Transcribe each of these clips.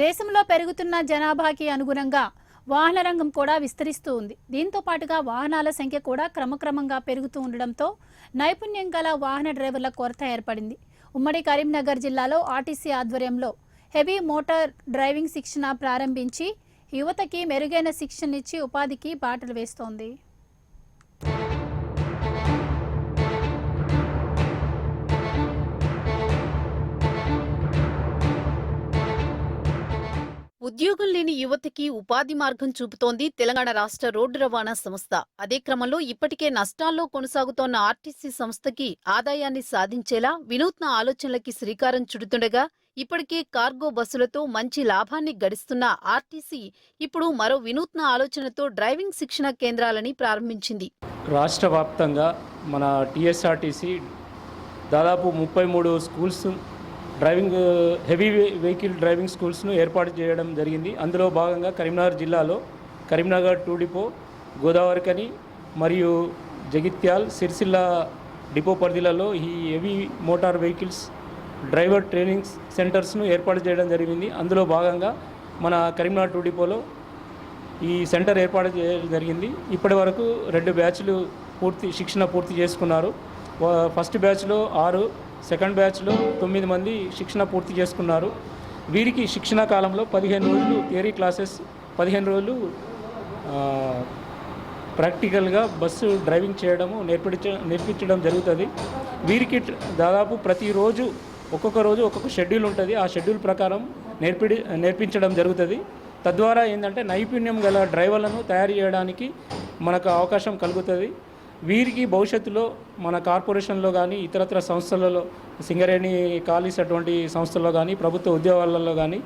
దేశంలో పెరుగుతున్న జనాభాకి అనుగుణంగా వాహన రంగం కూడా విస్తరిస్తూ ఉంది. దీంతో పాటుగా వాహనాల సంఖ్య కూడా క్రమక్రమంగా పెరుగుతూ ఉండడంతో నైపుణ్యం గల వాహన డ్రైవర్ల కొరత ఏర్పడింది. ఉమ్మడి కరీంనగర్ జిల్లాలో ఆర్టీసీ ఆధ్వర్యంలో హెవీ మోటార్ డ్రైవింగ్ శిక్షణ ప్రారంభించి యువతకి మెరుగైన శిక్షణ ఇచ్చి ఉపాధికి బాటలు వేస్తోంది. ఉద్యోగం లేని యువతకి ఉపాధి మార్గం చూపుతోంది తెలంగాణ రాష్ట్ర రోడ్డు రవాణా సంస్థ. అదే క్రమంలో ఇప్పటికే నష్టాల్లో కొనసాగుతోన్న ఆర్టీసీ సంస్థకి ఆదాయాన్ని సాధించేలా వినూత్న ఆలోచనలకి శ్రీకారం చుడుతుండగా ఇప్పటికే కార్గో బస్సులతో మంచి లాభాన్ని గడిస్తున్న ఆర్టీసీ ఇప్పుడు మరో వినూత్న ఆలోచనతో డ్రైవింగ్ శిక్షణ కేంద్రాలని ప్రారంభించింది. రాష్ట్ర వ్యాప్తంగా మన టీఎస్ఆర్టీసీ దాదాపు 33 schools driving heavy vehicle driving స్కూల్స్ను ఏర్పాటు చేయడం జరిగింది. అందులో భాగంగా కరీంనగర్ జిల్లాలో కరీంనగర్ 2 డిపో, గోదావరికని మరియు జగిత్యాల్, సిరిసిల్ల డిపో పరిధిలలో ఈ heavy motor vehicles driver training సెంటర్స్ను ఏర్పాటు చేయడం జరిగింది. అందులో భాగంగా మన కరీంనగర్ 2 డిపోలో ఈ సెంటర్ ఏర్పాటు చేయడం జరిగింది. ఇప్పటి వరకు 2 బ్యాచ్లు శిక్షణ పూర్తి చేసుకున్నారు. ఫస్ట్ బ్యాచ్లో 6, సెకండ్ బ్యాచ్లో 9 మంది శిక్షణ పూర్తి చేసుకున్నారు. వీరికి శిక్షణ కాలంలో 15 రోజులు థియరీ క్లాసెస్, 15 రోజులు ప్రాక్టికల్గా బస్సు డ్రైవింగ్ చేయడము నేర్పించడం జరుగుతుంది. వీరికి దాదాపు ప్రతిరోజు ఒక్కొక్క రోజు ఒక్కొక్క షెడ్యూల్ ఉంటుంది. ఆ షెడ్యూల్ ప్రకారం నేర్పించడం జరుగుతుంది. తద్వారా ఏంటంటే నైపుణ్యం గల డ్రైవర్లను తయారు చేయడానికి మనకు అవకాశం కలుగుతుంది. వీరికి భవిష్యత్తులో మన కార్పొరేషన్లో కానీ ఇతరత్ర సంస్థలలో, సింగరేణి కాలేజ్ అటువంటి సంస్థల్లో కానీ ప్రభుత్వ ఉద్యోగాలలో కానీ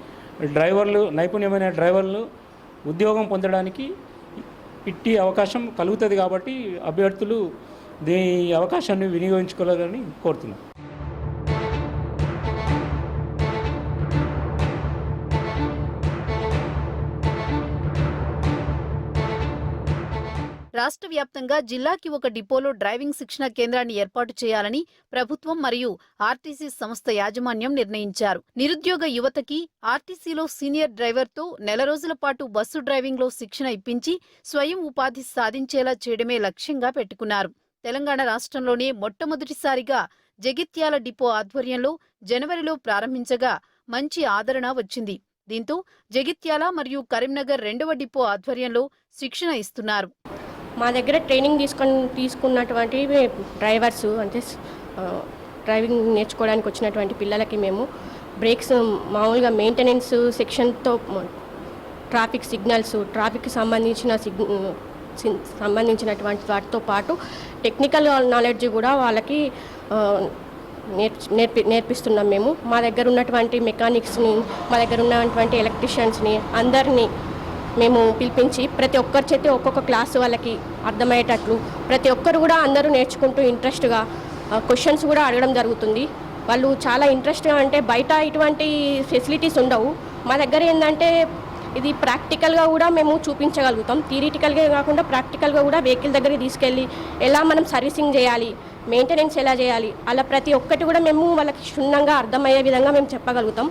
నైపుణ్యమైన డ్రైవర్లు ఉద్యోగం పొందడానికి ఇట్టి అవకాశం కలుగుతుంది. కాబట్టి అభ్యర్థులు దీని అవకాశాన్ని వినియోగించుకోవాలని కోరుతున్నాను. రాష్ట్ర వ్యాప్తంగా జిల్లాకి ఒక డిపోలో డ్రైవింగ్ శిక్షణ కేంద్రాన్ని ఏర్పాటు చేయాలని ప్రభుత్వం మరియు ఆర్టీసీ సంస్థ యాజమాన్యం నిర్ణయించారు. నిరుద్యోగ యువతకి ఆర్టీసీలో సీనియర్ డ్రైవర్తో నెల రోజుల పాటు బస్సు డ్రైవింగ్లో శిక్షణ ఇప్పించి స్వయం ఉపాధి సాధించేలా చేయడమే లక్ష్యంగా పెట్టుకున్నారు. తెలంగాణ రాష్ట్రంలోనే మొట్టమొదటిసారిగా జగిత్యాల డిపో ఆధ్వర్యంలో జనవరిలో ప్రారంభించగా మంచి ఆదరణ వచ్చింది. దీంతో జగిత్యాల మరియు కరీంనగర్ 2వ డిపో ఆధ్వర్యంలో శిక్షణ ఇస్తున్నారు. మా దగ్గర ట్రైనింగ్ తీసుకున్నటువంటి డ్రైవర్స్ అంటే డ్రైవింగ్ నేర్చుకోవడానికి వచ్చినటువంటి పిల్లలకి మేము బ్రేక్స్, మామూలుగా మెయింటెనెన్స్ సెక్షన్తో ట్రాఫిక్ సిగ్నల్స్, ట్రాఫిక్కి సంబంధించినటువంటి వాటితో పాటు టెక్నికల్ నాలెడ్జ్ కూడా వాళ్ళకి నేర్పిస్తున్నాం. మేము మా దగ్గర ఉన్నటువంటి మెకానిక్స్ని, మా దగ్గర ఉన్నటువంటి ఎలక్ట్రీషియన్స్ని అందరినీ మేము పిలిపించి ప్రతి ఒక్కరి చేతి ఒక్కొక్క క్లాసు వాళ్ళకి అర్థమయ్యేటట్లు ప్రతి ఒక్కరు కూడా అందరూ నేర్చుకుంటూ ఇంట్రెస్ట్గా క్వశ్చన్స్ కూడా అడగడం జరుగుతుంది. వాళ్ళు చాలా ఇంట్రెస్ట్గా, అంటే బయట ఇటువంటి ఫెసిలిటీస్ ఉండవు. మా దగ్గర ఏంటంటే ఇది ప్రాక్టికల్గా కూడా మేము చూపించగలుగుతాం. థియరిటికల్గా కాకుండా ప్రాక్టికల్గా కూడా వెహికల్ దగ్గరికి తీసుకెళ్ళి ఎలా మనం సర్వీసింగ్ చేయాలి, మెయింటెనెన్స్ ఎలా చేయాలి, అలా ప్రతి ఒక్కటి కూడా మేము వాళ్ళకి క్షుణ్ణంగా అర్థమయ్యే విధంగా మేము చెప్పగలుగుతాం.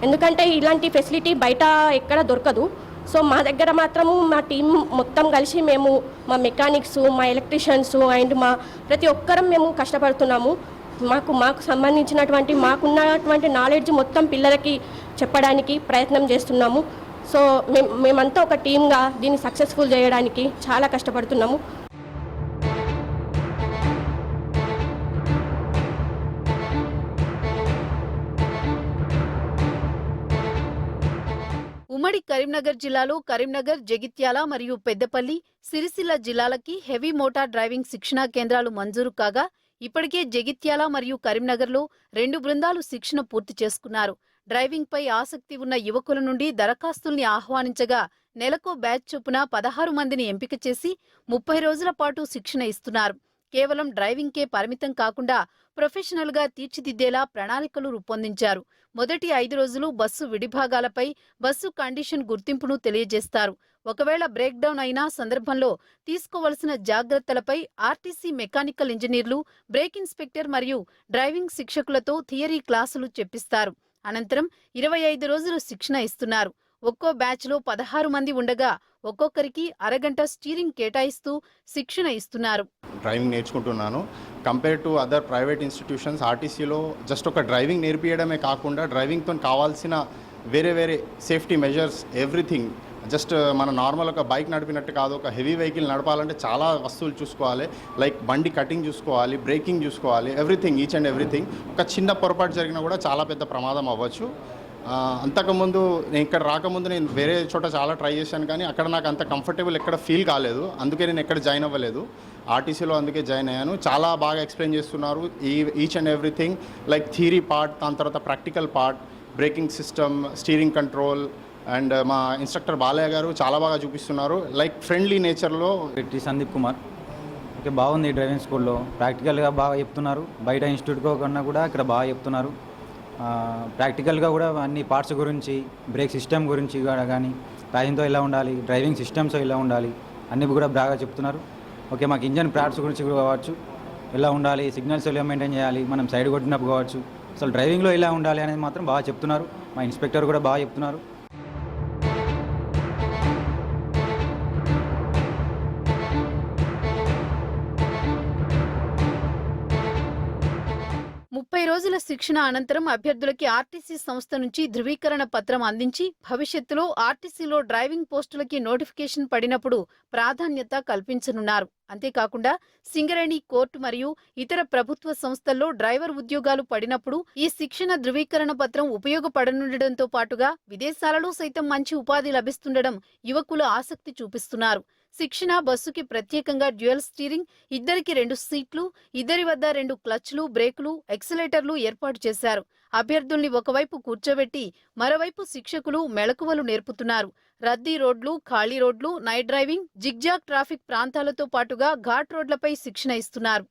ఎందుకంటే ఇలాంటి ఫెసిలిటీ బయట ఎక్కడ దొరకదు. సో మా దగ్గర మాత్రము మా టీం మొత్తం కలిసి మేము, మా మెకానిక్స్, మా ఎలక్ట్రీషియన్స్ అండ్ మా ప్రతి ఒక్కరం మేము కష్టపడుతున్నాము. మాకు సంబంధించినటువంటి మాకున్నటువంటి నాలెడ్జ్ మొత్తం పిల్లలకి చెప్పడానికి ప్రయత్నం చేస్తున్నాము. సో మేమంతా ఒక టీమ్గా దీన్ని సక్సెస్ఫుల్ చేయడానికి చాలా కష్టపడుతున్నాము. ఉమ్మడి కరీంనగర్ జిల్లాలో కరీంనగర్, జగిత్యాల మరియు పెద్దపల్లి, సిరిసిల్ల జిల్లాలకి హెవీ మోటార్ డ్రైవింగ్ శిక్షణా కేంద్రాలు మంజూరు కాగా ఇప్పటికే జగిత్యాల మరియు కరీంనగర్లో 2 బృందాలు శిక్షణ పూర్తి చేసుకున్నారు. డ్రైవింగ్పై ఆసక్తి ఉన్న యువకుల నుండి దరఖాస్తుల్ని ఆహ్వానించగా నెలకో బ్యాచ్ చొప్పున 16 మందిని ఎంపిక చేసి 30 రోజుల పాటు శిక్షణ ఇస్తున్నారు. కేవలం డ్రైవింగ్కే పరిమితం కాకుండా ప్రొఫెషనల్గా తీర్చిదిద్దేలా ప్రణాళికలు రూపొందించారు. మొదటి 5 రోజులు బస్సు విడిభాగాలపై బస్సు కండిషన్ గుర్తింపును తెలియజేస్తారు. ఒకవేళ బ్రేక్ డౌన్ అయిన సందర్భంలో తీసుకోవలసిన జాగ్రత్తలపై ఆర్టీసీ మెకానికల్ ఇంజనీర్లు, బ్రేక్ ఇన్స్పెక్టర్ మరియు డ్రైవింగ్ శిక్షకులతో థియరీ క్లాసులు చెప్పిస్తారు. అనంతరం 25 రోజులు శిక్షణ ఇస్తున్నారు. ఒక్కో బ్యాచ్లో 16 మంది ఉండగా ఒక్కొక్కరికి అరగంట స్టీరింగ్ కేటాయిస్తూ శిక్షణ ఇస్తున్నారు. డ్రైవింగ్ నేర్చుకుంటున్నాను. Compare to other private institutions ఆర్టీసీలో జస్ట్ ఒక డ్రైవింగ్ నేర్పించడమే కాకుండా డ్రైవింగ్తో కావాల్సిన వేరే సేఫ్టీ మెజర్స్ ఎవ్రీథింగ్ జస్ట్ మన నార్మల్ ఒక బైక్ నడిపినట్టు కాదు. ఒక హెవీ వెహికల్ నడపాలంటే చాలా వస్తువులు చూసుకోవాలి. లైక్ బండి కటింగ్ చూసుకోవాలి, బ్రేకింగ్ చూసుకోవాలి, ఎవ్రీథింగ్, ఈచ్ అండ్ ఎవ్రీథింగ్. ఒక చిన్న పొరపాటు జరిగినా కూడా చాలా పెద్ద ప్రమాదం అవ్వచ్చు. అంతకుముందు నేను ఇక్కడ రాకముందు నేను వేరే చోట చాలా ట్రై చేశాను, కానీ అక్కడ నాకు అంత కంఫర్టబుల్ ఎక్కడ ఫీల్ కాలేదు. అందుకే నేను ఎక్కడ జాయిన్ అవ్వలేదు. ఆర్టీసీలో అందుకే జాయిన్ అయ్యాను. చాలా బాగా ఎక్స్ప్లెయిన్ చేస్తున్నారు each and everything, like theory part, దాని తర్వాత practical part, braking system, steering control. And మా ఇన్స్ట్రక్టర్ బాలయ్య గారు చాలా బాగా చూపిస్తున్నారు, లైక్ ఫ్రెండ్లీ నేచర్లో. సందీప్ కుమార్. ఓకే, బాగుంది డ్రైవింగ్ స్కూల్లో. ప్రాక్టికల్గా బాగా చెప్తున్నారు. బయట ఇన్స్టిట్యూట్కో కన్నా కూడా ఇక్కడ బాగా చెప్తున్నారు. ప్రాక్టికల్గా కూడా అన్ని పార్ట్స్ గురించి, బ్రేక్ సిస్టమ్ గురించి కానీ, ప్యాసింగ్తో ఎలా ఉండాలి, డ్రైవింగ్ సిస్టమ్స్ ఎలా ఉండాలి అన్నీ కూడా బాగా చెప్తున్నారు. ఓకే, మాకు ఇంజన్ పార్ట్స్ గురించి కూడా కావచ్చు, ఎలా ఉండాలి, సిగ్నల్స్ ఎలా మెయింటైన్ చేయాలి, మనం సైడ్ కొట్టినప్పుడు కావచ్చు, అసలు డ్రైవింగ్లో ఎలా ఉండాలి అనేది మాత్రం బాగా చెప్తున్నారు. మా ఇన్స్పెక్టర్ కూడా బాగా చెప్తున్నారు. ముప్పై రోజుల శిక్షణ అనంతరం అభ్యర్థులకి ఆర్టీసీ సంస్థ నుంచి ధృవీకరణ పత్రం అందించి భవిష్యత్తులో ఆర్టీసీలో డ్రైవింగ్ పోస్టులకి నోటిఫికేషన్ పడినప్పుడు ప్రాధాన్యత కల్పించనున్నారు. అంతేకాకుండా సింగరేణి, కోర్టు మరియు ఇతర ప్రభుత్వ సంస్థల్లో డ్రైవర్ ఉద్యోగాలు పడినప్పుడు ఈ శిక్షణ ధృవీకరణ పత్రం ఉపయోగపడనుండటంతో పాటుగా విదేశాలలో సైతం మంచి ఉపాధి లభిస్తుండడం యువకులు ఆసక్తి చూపిస్తున్నారు. శిక్షణ బస్సుకి ప్రత్యేకంగా డ్యూయల్ స్టీరింగ్, ఇద్దరికి 2 సీట్లు, ఇద్దరి వద్ద 2 క్లచ్లు, బ్రేకులు, ఎక్సలేటర్లు ఏర్పాటు చేశారు. అభ్యర్థుల్ని ఒకవైపు కూర్చోబెట్టి మరోవైపు శిక్షకులు మెళకువలు నేర్పుతున్నారు. రద్దీ రోడ్లు, ఖాళీ రోడ్లు, నైట్ డ్రైవింగ్, జిగ్జాగ్ ట్రాఫిక్ ప్రాంతాలతో పాటుగా ఘాట్ రోడ్లపై శిక్షణ ఇస్తున్నారు.